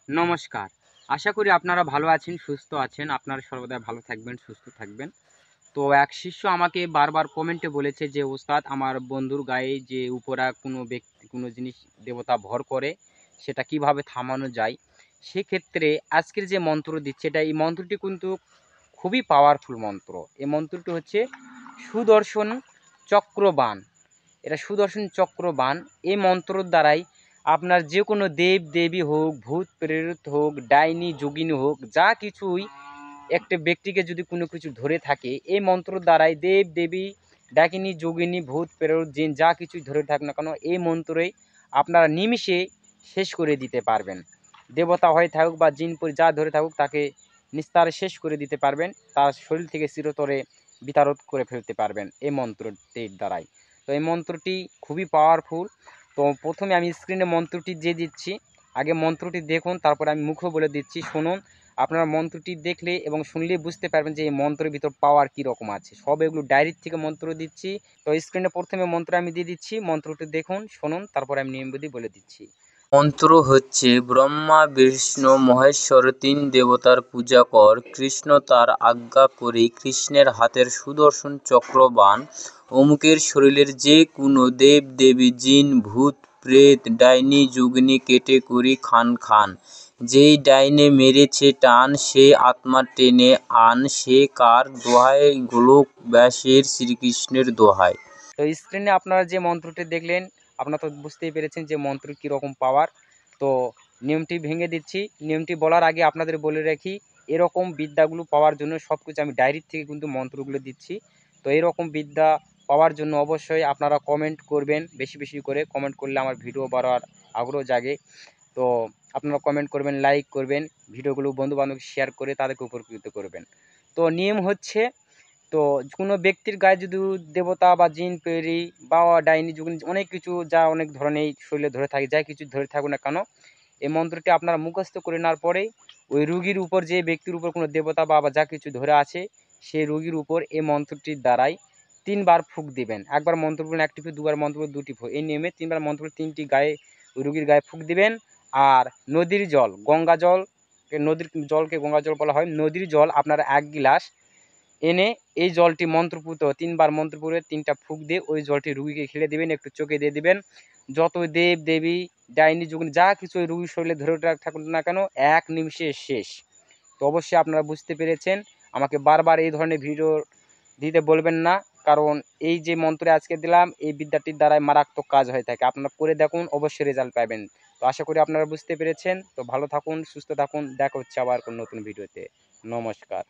নমস্কার। আশা করি আপনারা ভালো আছেন, সুস্থ আছেন। আপনারা সর্বদা ভালো থাকবেন, সুস্থ থাকবেন। তো এক শিষ্য আমাকে বারবার কমেন্টে বলেছে যে, "ওস্তাদ, আমার বন্ধুর গায়ে যে উপরা কোনো ব্যক্তি কোনো জিনিস দেবতা ভর করে, সেটা কিভাবে থামানো যায়?" সেক্ষেত্রে আজকের যে মন্ত্র দিচ্ছি এই মন্ত্রটি কিন্তু খুবই পাওয়ারফুল মন্ত্র। এই মন্ত্রটি হচ্ছে সুদর্শন চক্রবাণ। এটা সুদর্শন চক্রবাণ। এই মন্ত্রর দ্বারাই আপনার যে কোনো দেব দেবী হোক, ভূত প্রেরিত হোক, ডাইনি যোগিনী হোক, যা কিছুই একটা ব্যক্তিকে যদি কোনো কিছু ধরে থাকে, এই মন্ত্রর দ্বারাই দেব দেবী, ডাকিনী যোগিনী, ভূত প্রেরত, জিন যা কিছুই ধরে থাক না কেন, এই মন্ত্রেই আপনারা নিমিষে শেষ করে দিতে পারবেন। দেবতা হয়ে থাকুক বা জিন পরি যা ধরে থাকুক, তাকে নিস্তারে শেষ করে দিতে পারবেন। তার শরীর থেকে চিরতরে বিতাড়িত করে ফেলতে পারবেন এই মন্ত্রটির দ্বারাই। তো এই মন্ত্রটি খুবই পাওয়ারফুল। তো প্রথমে আমি স্ক্রিনে মন্ত্রটি দিয়ে দিচ্ছি। আগে মন্ত্রটি দেখুন, তারপরে আমি মুখও বলে দিচ্ছি, শুনুন। আপনারা মন্ত্রটি দেখলে এবং শুনলেই বুঝতে পারবেন যে এই মন্ত্রের ভিতর পাওয়ার কীরকম আছে। সব এগুলো ডায়েরির থেকে মন্ত্র দিচ্ছি। তো স্ক্রিনে প্রথমে মন্ত্র আমি দিয়ে দিচ্ছি, মন্ত্রটি দেখুন, শুনুন, তারপরে আমি নিয়মবিধি বলে দিচ্ছি। মন্ত্র হচ্ছে, ব্রহ্মা বিষ্ণু মহেশ্বর তিন দেবতার পূজা কর। কৃষ্ণ তার আজ্ঞা করি, কৃষ্ণের হাতের সুদর্শন চক্রবাণ। অমুকের শরীরের যে কোনো দেব দেবী, জিন, ভূত, প্রেত, ডাইনি যোগিনী কেটে করি খান খান। যেই ডাইনে মেরেছে টান, সে আত্মা টেনে আন। সে কার দোহাই? গোলক ব্যাসের শ্রীকৃষ্ণের দোহাই। তো স্ক্রিনে আপনারা যে মন্ত্রটি দেখলেন, আপনারা তো বুঝতেই পেরেছেন যে মন্ত্রের কীরকম পাওয়ার। তো নিয়মটি ভেঙে দিচ্ছি। নিয়মটি বলার আগে আপনাদের বলে রাখি, এরকম বিদ্যাগুলো পাওয়ার জন্য সব কিছু আমি ডায়েরির থেকে কিন্তু মন্ত্রগুলো দিচ্ছি। তো এরকম বিদ্যা পাওয়ার জন্য অবশ্যই আপনারা কমেন্ট করবেন, বেশি বেশি করে কমেন্ট করলে আমার ভিডিও বাড়ার আগ্রহ জাগে। তো আপনারা কমেন্ট করবেন, লাইক করবেন, ভিডিওগুলো বন্ধুবান্ধবকে শেয়ার করে তাদেরকে উপকৃত করবেন। তো নিয়ম হচ্ছে, তো কোনো ব্যক্তির গায়ে যদি দেবতা বা জিন পেরি বা ডাইনি যোগিনী অনেক কিছু, যা অনেক ধরনের শরীরে ধরে থাকে, যা কিছু ধরে থাকুক না কেন, এই মন্ত্রটি আপনারা মুখস্থ করে নেওয়ার পরেই ওই রুগীর উপর, যে ব্যক্তির উপর কোনো দেবতা বা যা কিছু ধরে আছে, সেই রুগীর উপর এই মন্ত্রটির দ্বারাই ৩ বার ফুঁক দিবেন। একবার মন্ত্র বলবেন একটি ফুঁক, দুবার মন্ত্র বলবেন ২টি ফুঁক। এই নিয়মে ৩ বার মন্ত্র ৩টি গায়ে, ওই রুগীর গায়ে ফুঁক দিবেন। আর নদীর জল, গঙ্গা জল, নদীর জলকে গঙ্গা জল বলা হয়, নদীর জল আপনারা ১ গিলাস এনে এই জলটি মন্ত্রপুত ৩ বার মন্ত্র পড়ে ৩টা ফুঁক দিয়ে ওই জলটি রুগীকে খেলে দিবেন, একটু চোখে দিয়ে দিবেন। যত দেব দেবী, ডাইনি যোগিনী যা কিছু ওই রুগীর শরীরে ধরে থাকুক না কেন, ১ নিমিষে শেষ। তো অবশ্যই আপনারা বুঝতে পেরেছেন। আমাকে বারবার এই ধরনের ভিডিও দিতে বলবেন না, কারণ এই যে মন্ত্র আজকে দিলাম, এই বিদ্যাটির দ্বারাই মারাত্মক কাজ হয়ে থাকে। আপনারা করে দেখুন, অবশ্যই রেজাল্ট পাবেন। তো আশা করি আপনারা বুঝতে পেরেছেন। তো ভালো থাকুন, সুস্থ থাকুন। দেখা হচ্ছে আবার কোনো নতুন ভিডিওতে। নমস্কার।